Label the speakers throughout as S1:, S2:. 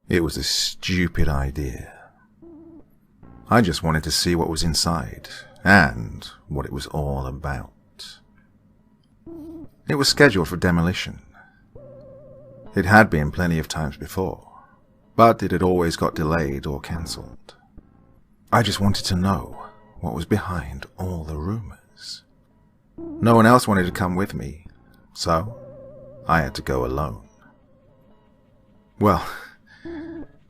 S1: It was a stupid idea. I just wanted to see what was inside and what it was all about. It was scheduled for demolition. It had been plenty of times before, but it had always got delayed or cancelled. I just wanted to know what was behind all the rumours. No one else wanted to come with me, so I had to go alone. Well,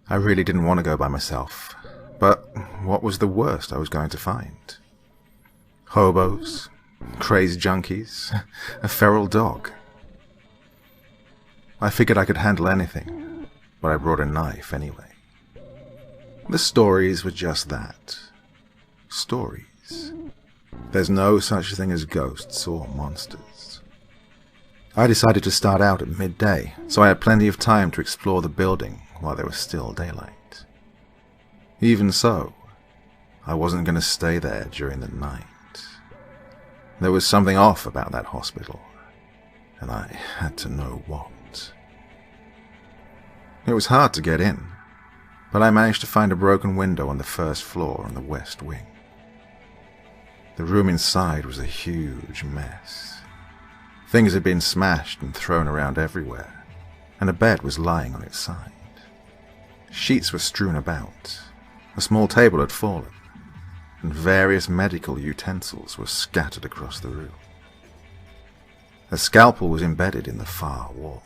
S1: I really didn't want to go by myself, but what was the worst I was going to find? Hobos, crazed junkies, a feral dog. I figured I could handle anything, but I brought a knife anyway. The stories were just that. Stories. There's no such thing as ghosts or monsters. I decided to start out at midday, so I had plenty of time to explore the building while there was still daylight. Even so, I wasn't going to stay there during the night. There was something off about that hospital, and I had to know what. It was hard to get in, but I managed to find a broken window on the first floor on the west wing. The room inside was a huge mess. Things had been smashed and thrown around everywhere, and a bed was lying on its side. Sheets were strewn about, a small table had fallen, and various medical utensils were scattered across the room. A scalpel was embedded in the far wall.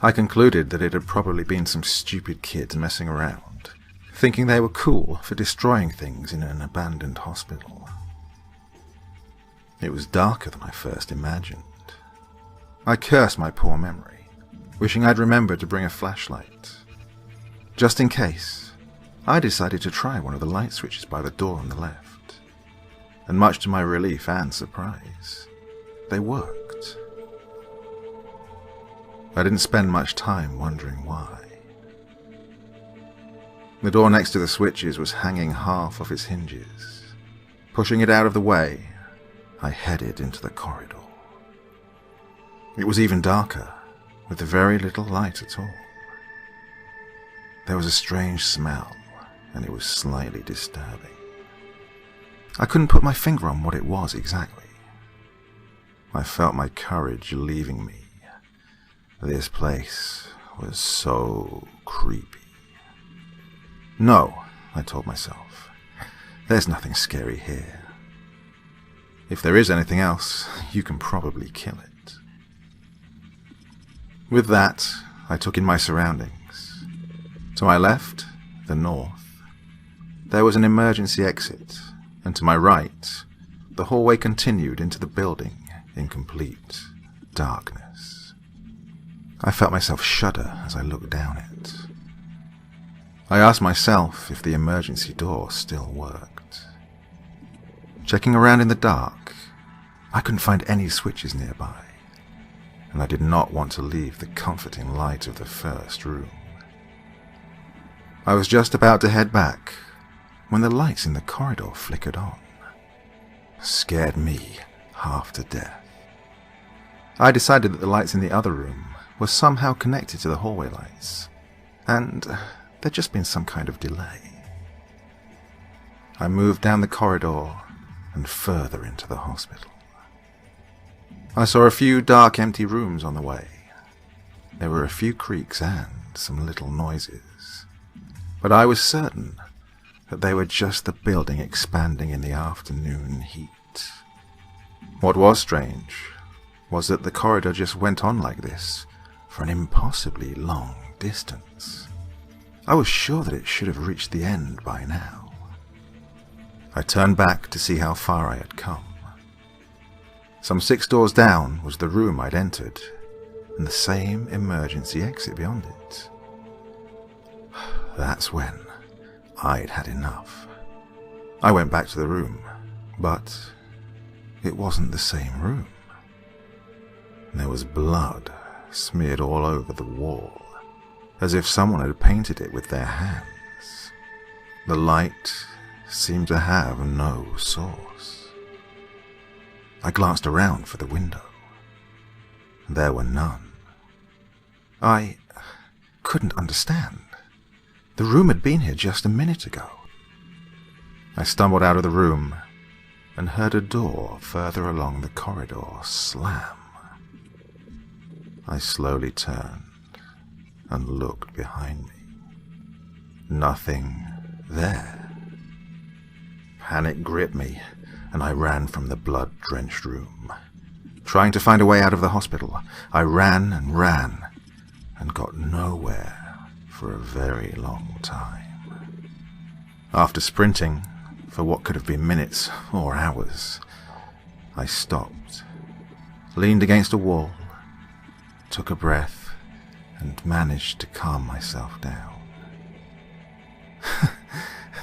S1: I concluded that it had probably been some stupid kids messing around, thinking they were cool for destroying things in an abandoned hospital. It was darker than I first imagined. I cursed my poor memory, wishing I'd remembered to bring a flashlight. Just in case, I decided to try one of the light switches by the door on the left, and much to my relief and surprise, they worked. I didn't spend much time wondering why. The door next to the switches was hanging half off its hinges. Pushing it out of the way, I headed into the corridor. It was even darker, with very little light at all. There was a strange smell, and it was slightly disturbing. I couldn't put my finger on what it was exactly. I felt my courage leaving me. This place was so creepy. No, I told myself. There's nothing scary here. If there is anything else, you can probably kill it. With that, I took in my surroundings. To my left, the north, there was an emergency exit, and to my right, the hallway continued into the building in complete darkness. I felt myself shudder as I looked down it. I asked myself if the emergency door still worked. Checking around in the dark, I couldn't find any switches nearby, and I did not want to leave the comforting light of the first room. I was just about to head back when the lights in the corridor flickered on. Scared me half to death. I decided that the lights in the other room were somehow connected to the hallway lights, and there'd just been some kind of delay. I moved down the corridor and further into the hospital. I saw a few dark, empty rooms on the way. There were a few creaks and some little noises, but I was certain that they were just the building expanding in the afternoon heat. What was strange was that the corridor just went on like this for an impossibly long distance. I was sure that it should have reached the end by now. I turned back to see how far I had come. Some 6 doors down was the room I'd entered, and the same emergency exit beyond it. That's when I'd had enough. I went back to the room, but it wasn't the same room. There was blood smeared all over the wall, as if someone had painted it with their hands. The light seemed to have no source. I glanced around for the window. There were none. I couldn't understand. The room had been here just a minute ago. I stumbled out of the room and heard a door further along the corridor slam. I slowly turned and looked behind me. Nothing there. Panic gripped me, and I ran from the blood-drenched room. Trying to find a way out of the hospital, I ran and got nowhere for a very long time. After sprinting for what could have been minutes or hours, I stopped, leaned against a wall, took a breath, and managed to calm myself down.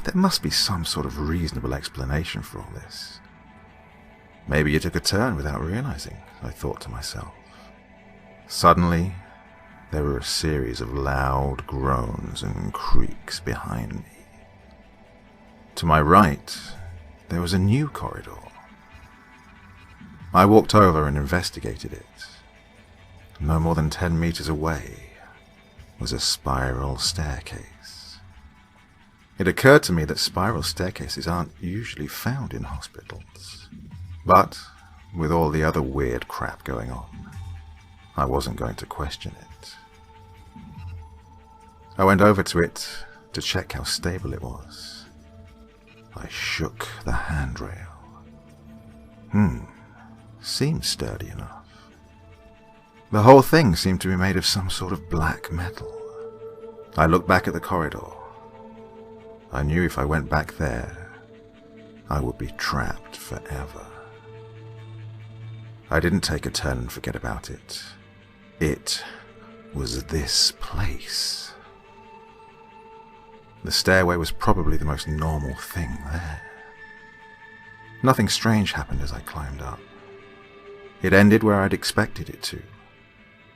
S1: There must be some sort of reasonable explanation for all this. Maybe it took a turn without realizing, I thought to myself. Suddenly, there were a series of loud groans and creaks behind me. To my right, there was a new corridor. I walked over and investigated it. No more than 10 meters away was a spiral staircase. It occurred to me that spiral staircases aren't usually found in hospitals. But, with all the other weird crap going on, I wasn't going to question it. I went over to it to check how stable it was. I shook the handrail. Seemed sturdy enough. The whole thing seemed to be made of some sort of black metal. I looked back at the corridor. I knew if I went back there, I would be trapped forever. I didn't take a turn and forget about it. It was this place. The stairway was probably the most normal thing there. Nothing strange happened as I climbed up. It ended where I'd expected it to,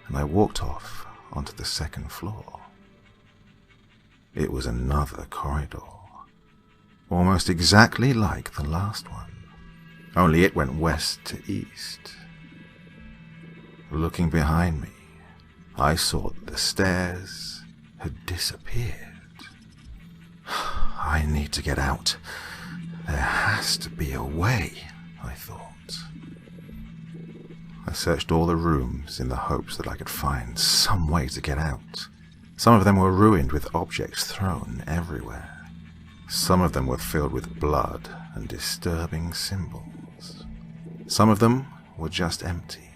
S1: and I walked off onto the second floor. It was another corridor, almost exactly like the last one, only it went west to east. Looking behind me, I saw that the stairs had disappeared. I need to get out. There has to be a way, I thought. I searched all the rooms in the hopes that I could find some way to get out. Some of them were ruined with objects thrown everywhere. Some of them were filled with blood and disturbing symbols. Some of them were just empty.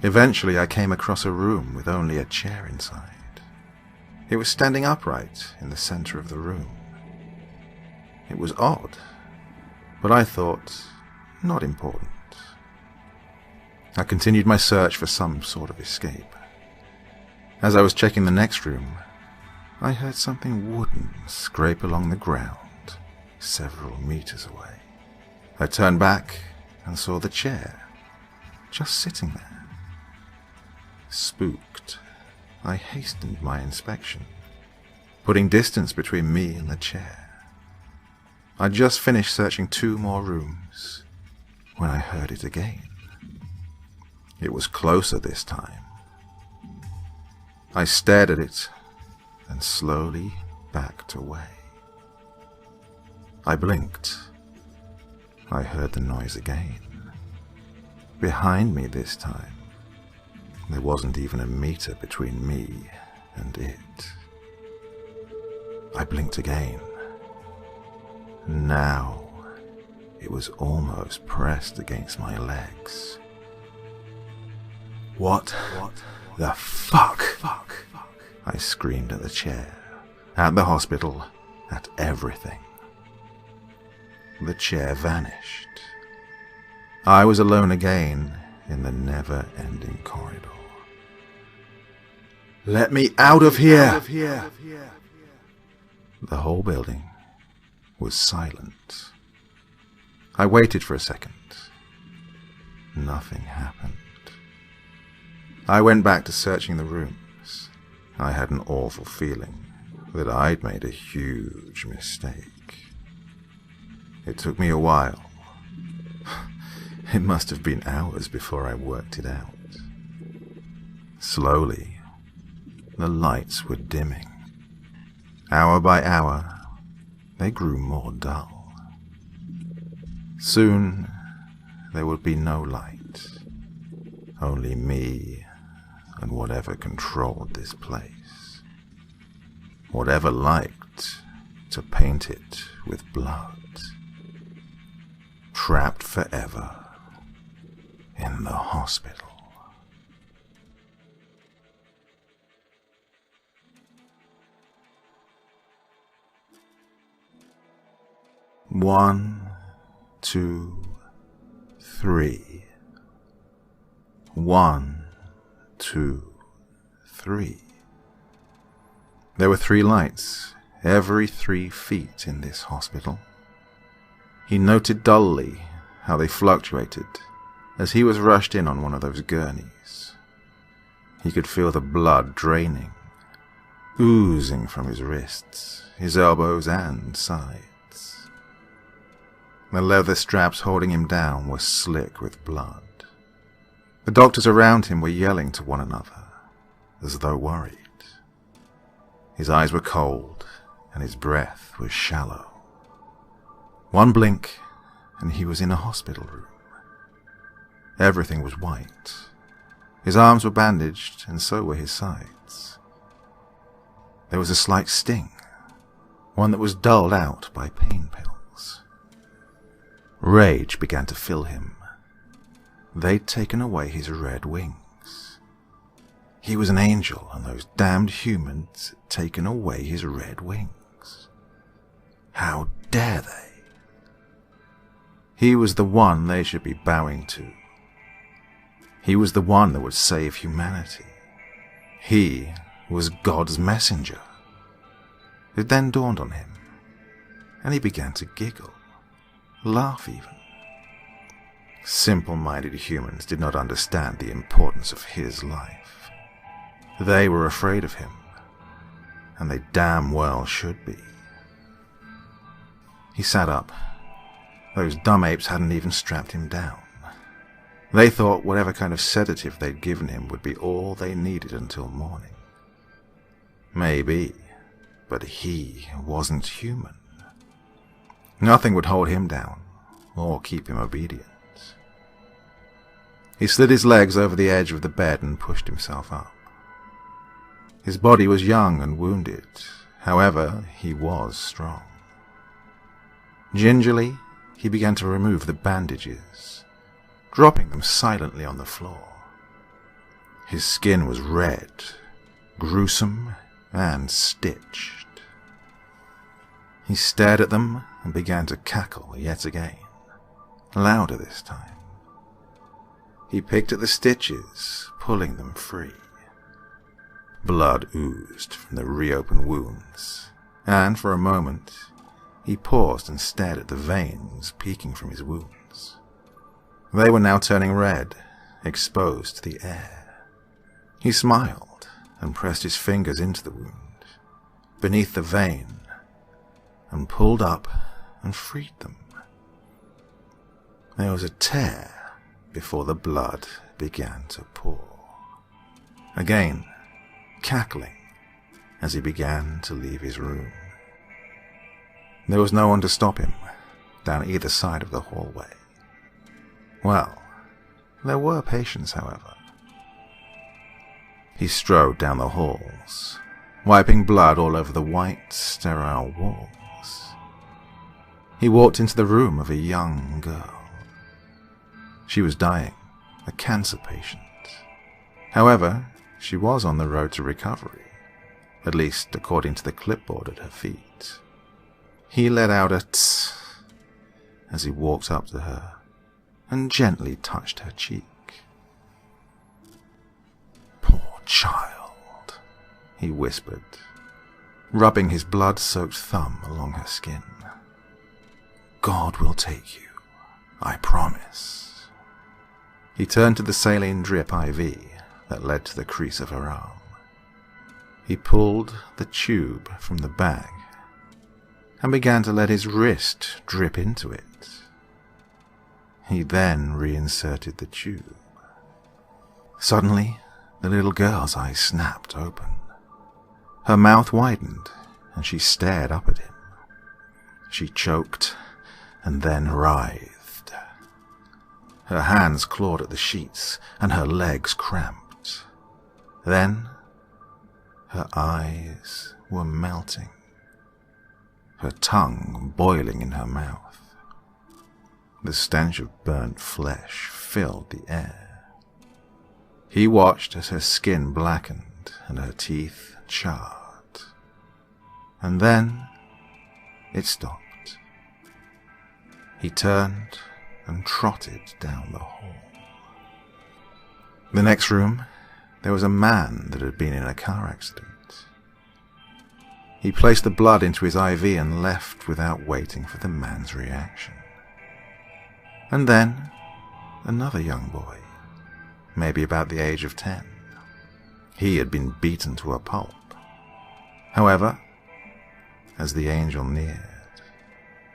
S1: Eventually I came across a room with only a chair inside. It was standing upright in the center of the room. It was odd, but I thought not important. I continued my search for some sort of escape. As I was checking the next room, I heard something wooden scrape along the ground several meters away. I turned back and saw the chair just sitting there. Spooked, I hastened my inspection, putting distance between me and the chair. I'd just finished searching 2 more rooms when I heard it again. It was closer this time. I stared at it and slowly backed away. I blinked. I heard the noise again. Behind me this time. There wasn't even a meter between me and it. I blinked again. Now, it was almost pressed against my legs. What the fuck? I screamed at the chair, at the hospital, at everything. The chair vanished. I was alone again in the never-ending corridor. Let me out of here! The whole building was silent. I waited for a second. Nothing happened. I went back to searching the rooms. I had an awful feeling that I'd made a huge mistake. It took me a while. It must have been hours before I worked it out. Slowly, the lights were dimming. Hour by hour, they grew more dull. Soon, there would be no light, only me and whatever controlled this place, whatever liked to paint it with blood, trapped forever in the hospital. One, two, three. 1, 2, 3. There were 3 lights every 3 feet in this hospital. He noted dully how they fluctuated as he was rushed in on one of those gurneys. He could feel the blood draining, oozing from his wrists, his elbows and sides. The leather straps holding him down were slick with blood. The doctors around him were yelling to one another, as though worried. His eyes were cold, and his breath was shallow. One blink, and he was in a hospital room. Everything was white. His arms were bandaged, and so were his sides. There was a slight sting, one that was dulled out by pain pills. Rage began to fill him. They'd taken away his red wings. He was an angel, and those damned humans had taken away his red wings. How dare they? He was the one they should be bowing to. He was the one that would save humanity. He was God's messenger. It then dawned on him, and he began to giggle, laugh even. Simple-minded humans did not understand the importance of his life. They were afraid of him, and they damn well should be. He sat up. Those dumb apes hadn't even strapped him down. They thought whatever kind of sedative they'd given him would be all they needed until morning. Maybe, but he wasn't human. Nothing would hold him down, or keep him obedient. He slid his legs over the edge of the bed and pushed himself up. His body was young and wounded, however, he was strong. Gingerly, he began to remove the bandages, dropping them silently on the floor. His skin was red, gruesome, and stitched. He stared at them and began to cackle yet again, louder this time. He picked at the stitches, pulling them free. Blood oozed from the reopened wounds, and for a moment he paused and stared at the veins peeking from his wounds. They were now turning red, exposed to the air. He smiled and pressed his fingers into the wound, beneath the vein, and pulled up and freed them. There was a tear before the blood began to pour. Again, cackling as he began to leave his room. There was no one to stop him down either side of the hallway. Well, there were patients, however. He strode down the halls, wiping blood all over the white, sterile walls. He walked into the room of a young girl. She was dying, a cancer patient. However, she was on the road to recovery, at least according to the clipboard at her feet. He let out a tss as he walked up to her and gently touched her cheek. "Poor child," he whispered, rubbing his blood-soaked thumb along her skin. "God will take you, I promise." He turned to the saline drip IV that led to the crease of her arm. He pulled the tube from the bag and began to let his wrist drip into it. He then reinserted the tube. Suddenly, the little girl's eyes snapped open. Her mouth widened, and she stared up at him. She choked, and then writhed. Her hands clawed at the sheets, and her legs cramped. Then, her eyes were melting, her tongue boiling in her mouth. The stench of burnt flesh filled the air. He watched as her skin blackened and her teeth charred. And then it stopped. He turned and trotted down the hall. The next room, there was a man that had been in a car accident. He placed the blood into his IV and left without waiting for the man's reaction. And then, another young boy, maybe about the age of 10. He had been beaten to a pulp. However, as the angel neared,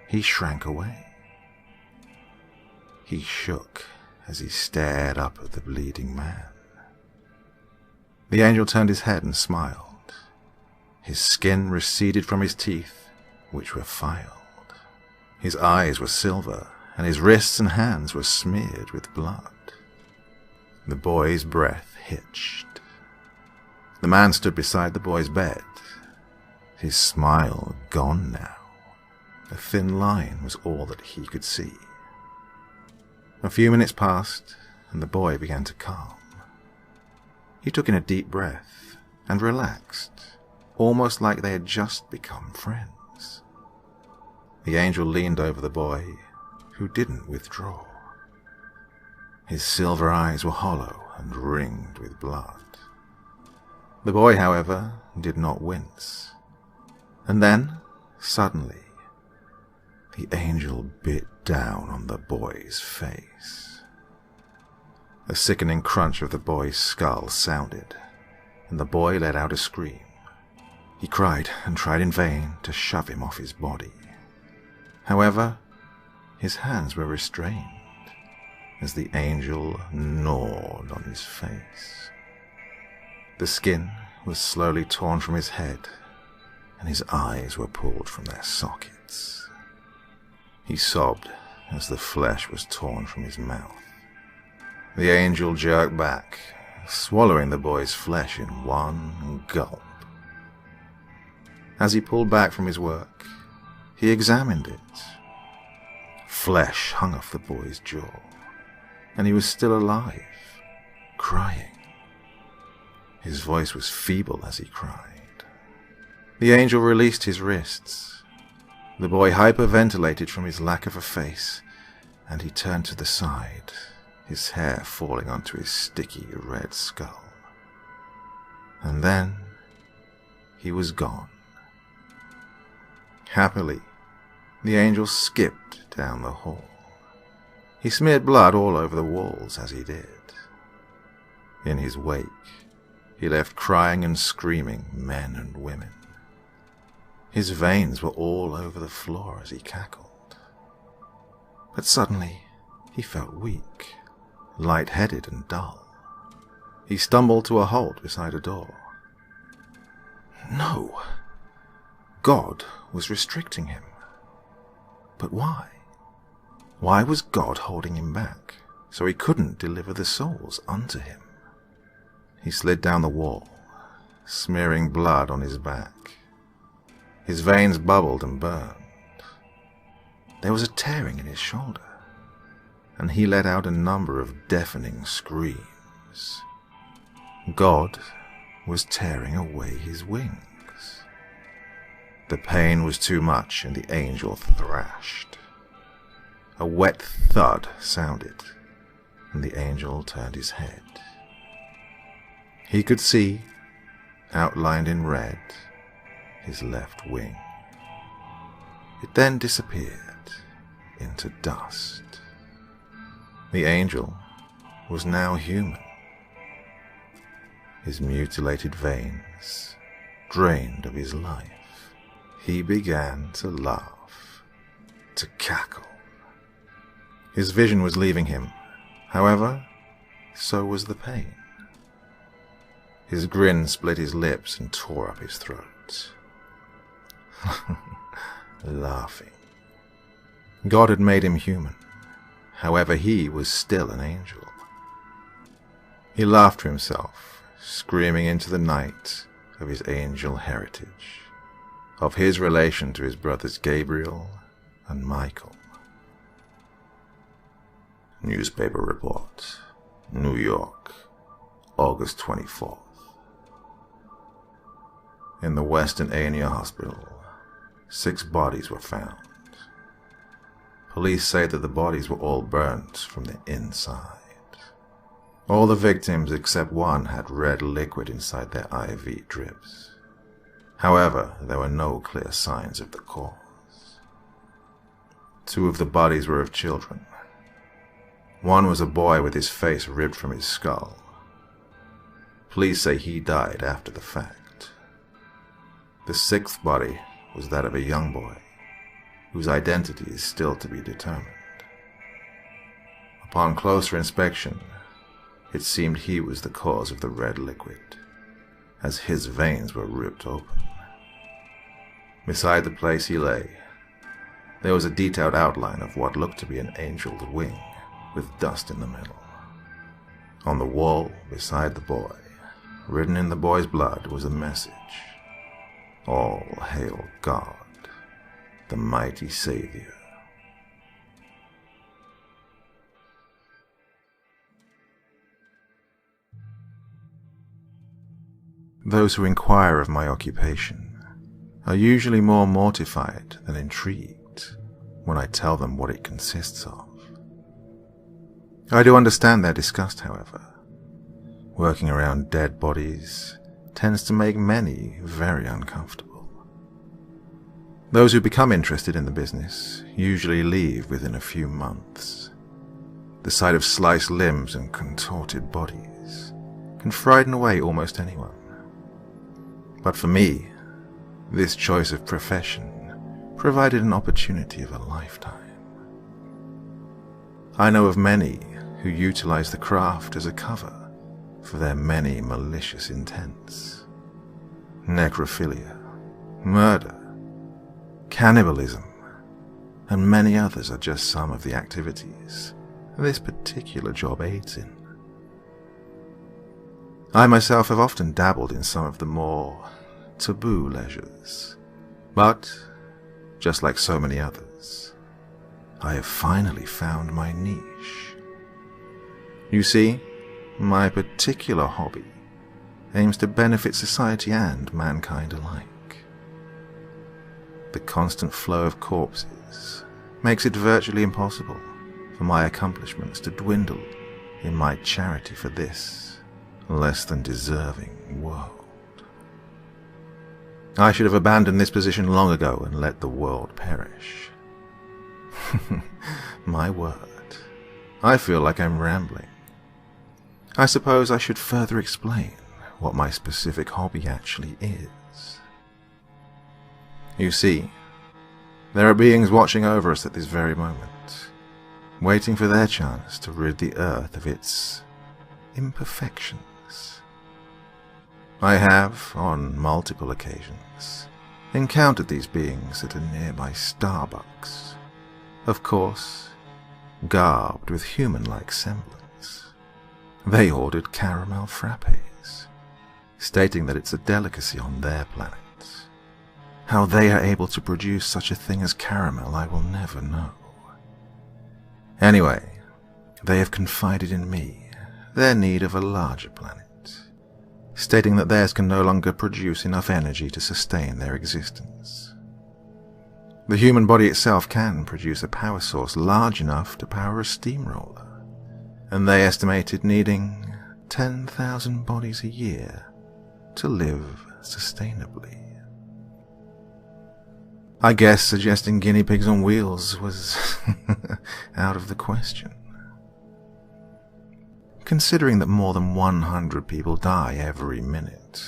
S1: he shrank away. He shook as he stared up at the bleeding man. The angel turned his head and smiled. His skin receded from his teeth, which were filed. His eyes were silver, and his wrists and hands were smeared with blood. The boy's breath hitched. The man stood beside the boy's bed, his smile gone now. A thin line was all that he could see. A few minutes passed, and the boy began to calm. He took in a deep breath and relaxed, almost like they had just become friends. The angel leaned over the boy, who didn't withdraw. His silver eyes were hollow and ringed with blood. The boy, however, did not wince. And then, suddenly, the angel bit down on the boy's face. A sickening crunch of the boy's skull sounded, and the boy let out a scream. He cried and tried in vain to shove him off his body. However, his hands were restrained as the angel gnawed on his face. The skin was slowly torn from his head, and his eyes were pulled from their sockets. He sobbed as the flesh was torn from his mouth. The angel jerked back, swallowing the boy's flesh in one gulp. As he pulled back from his work, he examined it. Flesh hung off the boy's jaw, and he was still alive, crying. His voice was feeble as he cried. The angel released his wrists. The boy hyperventilated from his lack of a face, and he turned to the side, his hair falling onto his sticky red skull. And then he was gone. Happily, the angel skipped down the hall. He smeared blood all over the walls as he did. In his wake, he left crying and screaming men and women. His veins were all over the floor as he cackled. But suddenly, he felt weak, light-headed and dull. He stumbled to a halt beside a door. No! God was restricting him. But why? Why was God holding him back, so he couldn't deliver the souls unto him? He slid down the wall, smearing blood on his back. His veins bubbled and burned. There was a tearing in his shoulder, and he let out a number of deafening screams. God was tearing away his wings. The pain was too much, and the angel thrashed. A wet thud sounded, and the angel turned his head. He could see, outlined in red, his left wing. It then disappeared into dust. The angel was now human. His mutilated veins drained of his life. He began to laugh, to cackle. His vision was leaving him. However, so was the pain. His grin split his lips and tore up his throat. Laughing. God had made him human. However, he was still an angel. He laughed to himself, screaming into the night of his angel heritage, of his relation to his brothers Gabriel and Michael. Newspaper report, New York, August 24th. In the Western Ania Hospital, 6 bodies were found. Police say that the bodies were all burnt from the inside. All the victims except one had red liquid inside their IV drips. However, there were no clear signs of the cause. 2 of the bodies were of children. One was a boy with his face ripped from his skull. Police say he died after the fact. The 6th body was that of a young boy, whose identity is still to be determined. Upon closer inspection, it seemed he was the cause of the red liquid, as his veins were ripped open. Beside the place he lay, there was a detailed outline of what looked to be an angel's wing, with dust in the middle. On the wall beside the boy, written in the boy's blood, was a message: "All hail God, the mighty Savior." Those who inquire of my occupation are usually more mortified than intrigued when I tell them what it consists of. I do understand their disgust, however. Working around dead bodies tends to make many very uncomfortable. Those who become interested in the business usually leave within a few months. The sight of sliced limbs and contorted bodies can frighten away almost anyone. But for me, this choice of profession provided an opportunity of a lifetime. I know of many who utilize the craft as a cover for their many malicious intents. Necrophilia, murder, cannibalism, and many others are just some of the activities this particular job aids in. I myself have often dabbled in some of the more taboo leisures, but, just like so many others, I have finally found my niche. You see, my particular hobby aims to benefit society and mankind alike. The constant flow of corpses makes it virtually impossible for my accomplishments to dwindle in my charity for this less than deserving world. I should have abandoned this position long ago and let the world perish. My word, I feel like I'm rambling. I suppose I should further explain what my specific hobby actually is. You see, there are beings watching over us at this very moment, waiting for their chance to rid the earth of its imperfections. I have, on multiple occasions, encountered these beings at a nearby Starbucks, of course, garbed with human-like semblance. They ordered caramel frappes, stating that it's a delicacy on their planet. How they are able to produce such a thing as caramel I will never know. Anyway, they have confided in me their need of a larger planet, stating that theirs can no longer produce enough energy to sustain their existence. The human body itself can produce a power source large enough to power a steamroller, and they estimated needing 10,000 bodies a year to live sustainably. I guess suggesting guinea pigs on wheels was out of the question. Considering that more than 100 people die every minute,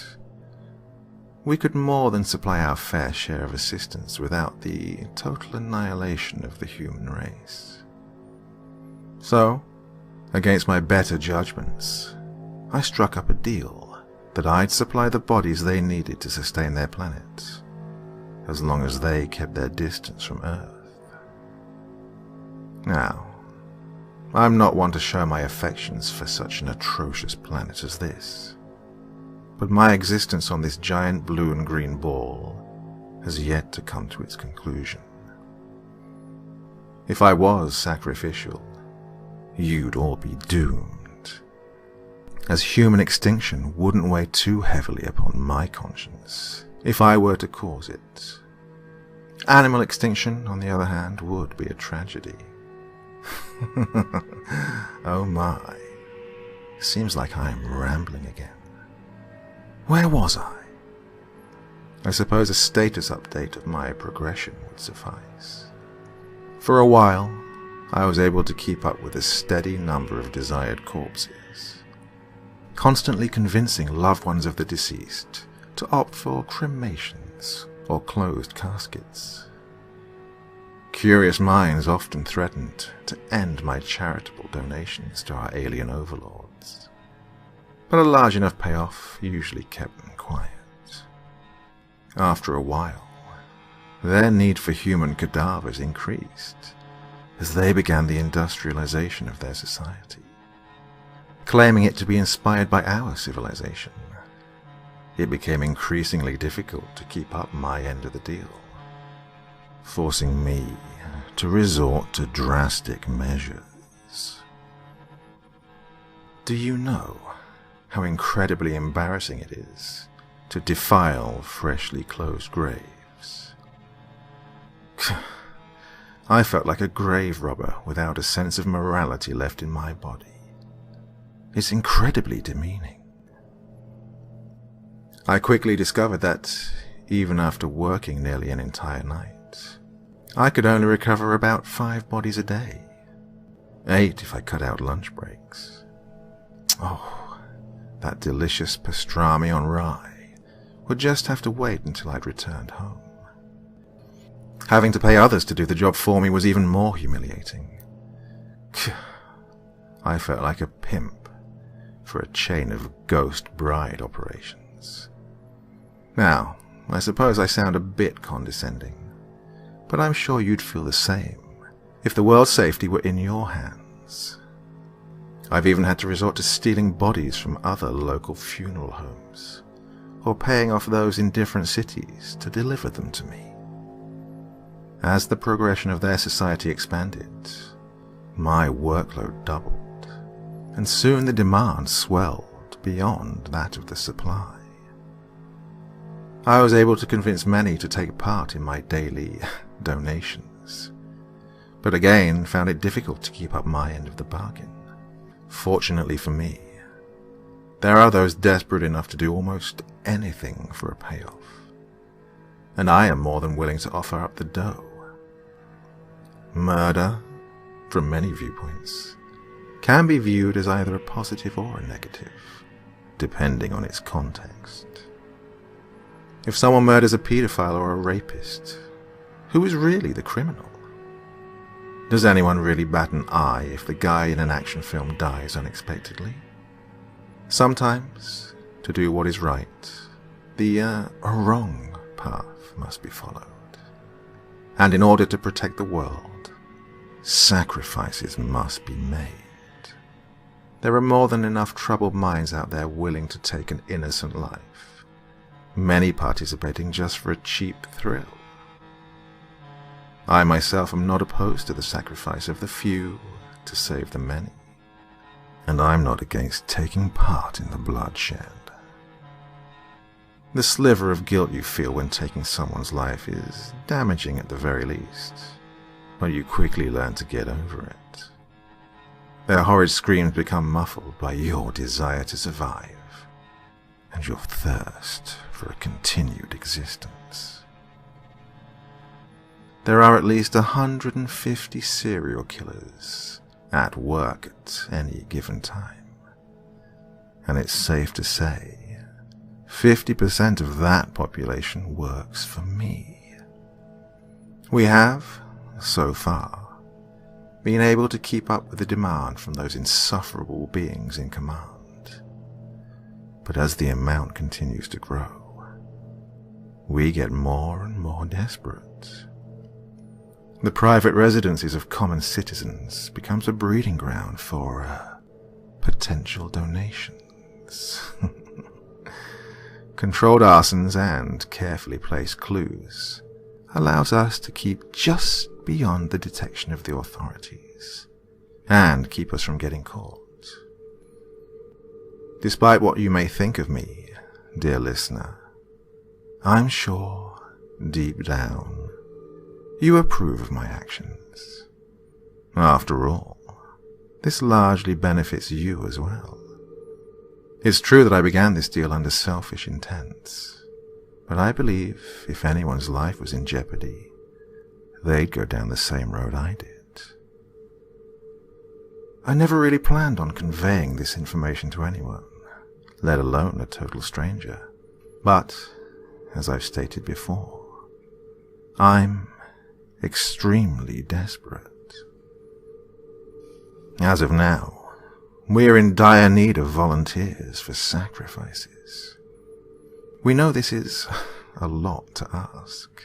S1: we could more than supply our fair share of assistance without the total annihilation of the human race. So, against my better judgments, I struck up a deal that I'd supply the bodies they needed to sustain their planet, as long as they kept their distance from Earth. Now, I'm not one to show my affections for such an atrocious planet as this, but my existence on this giant blue and green ball has yet to come to its conclusion. If I was sacrificial, you'd all be doomed, as human extinction wouldn't weigh too heavily upon my conscience if I were to cause it. Animal extinction, on the other hand, would be a tragedy. Oh my, seems like I'm rambling again. Where was I? I suppose a status update of my progression would suffice. For a while, I was able to keep up with a steady number of desired corpses, constantly convincing loved ones of the deceased to opt for cremations or closed caskets. Curious minds often threatened to end my charitable donations to our alien overlords, but a large enough payoff usually kept them quiet. After a while, their need for human cadavers increased as they began the industrialization of their society, claiming it to be inspired by our civilization. It became increasingly difficult to keep up my end of the deal, forcing me to resort to drastic measures. Do you know how incredibly embarrassing it is to defile freshly closed graves? I felt like a grave robber without a sense of morality left in my body. It's incredibly demeaning. I quickly discovered that, even after working nearly an entire night, I could only recover about 5 bodies a day. 8 if I cut out lunch breaks. Oh, that delicious pastrami on rye would just have to wait until I'd returned home. Having to pay others to do the job for me was even more humiliating. I felt like a pimp for a chain of ghost bride operations. Now, I suppose I sound a bit condescending, but I'm sure you'd feel the same if the world's safety were in your hands. I've even had to resort to stealing bodies from other local funeral homes, or paying off those in different cities to deliver them to me. As the progression of their society expanded, my workload doubled, and soon the demand swelled beyond that of the supply. I was able to convince many to take part in my daily donations, but again found it difficult to keep up my end of the bargain. Fortunately for me, there are those desperate enough to do almost anything for a payoff, and I am more than willing to offer up the dough. Murder, from many viewpoints, can be viewed as either a positive or a negative, depending on its context. If someone murders a pedophile or a rapist, who is really the criminal? Does anyone really bat an eye if the guy in an action film dies unexpectedly? Sometimes, to do what is right, the wrong path must be followed. And in order to protect the world, sacrifices must be made. There are more than enough troubled minds out there willing to take an innocent life, many participating just for a cheap thrill. I myself am not opposed to the sacrifice of the few to save the many, and I'm not against taking part in the bloodshed. The sliver of guilt you feel when taking someone's life is damaging at the very least, but you quickly learn to get over it. Their horrid screams become muffled by your desire to survive, and your thirst for a continued existence. There are at least 150 serial killers at work at any given time, and it's safe to say 50% of that population works for me. We have, so far, been able to keep up with the demand from those insufferable beings in command. But as the amount continues to grow, we get more and more desperate. The private residences of common citizens becomes a breeding ground for potential donations. Controlled arsons and carefully placed clues allows us to keep just beyond the detection of the authorities and keep us from getting caught. Despite what you may think of me, dear listener, I'm sure, deep down, you approve of my actions. After all, this largely benefits you as well. It's true that I began this deal under selfish intents, but I believe if anyone's life was in jeopardy, they'd go down the same road I did. I never really planned on conveying this information to anyone, let alone a total stranger. But, as I've stated before, I'm extremely desperate. As of now, we're in dire need of volunteers for sacrifices. We know this is a lot to ask,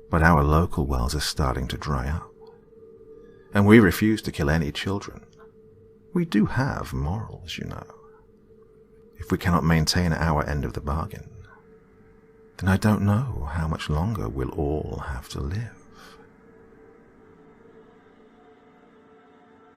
S1: but our local wells are starting to dry up, and we refuse to kill any children. We do have morals, you know. If we cannot maintain our end of the bargain, then I don't know how much longer we'll all have to live.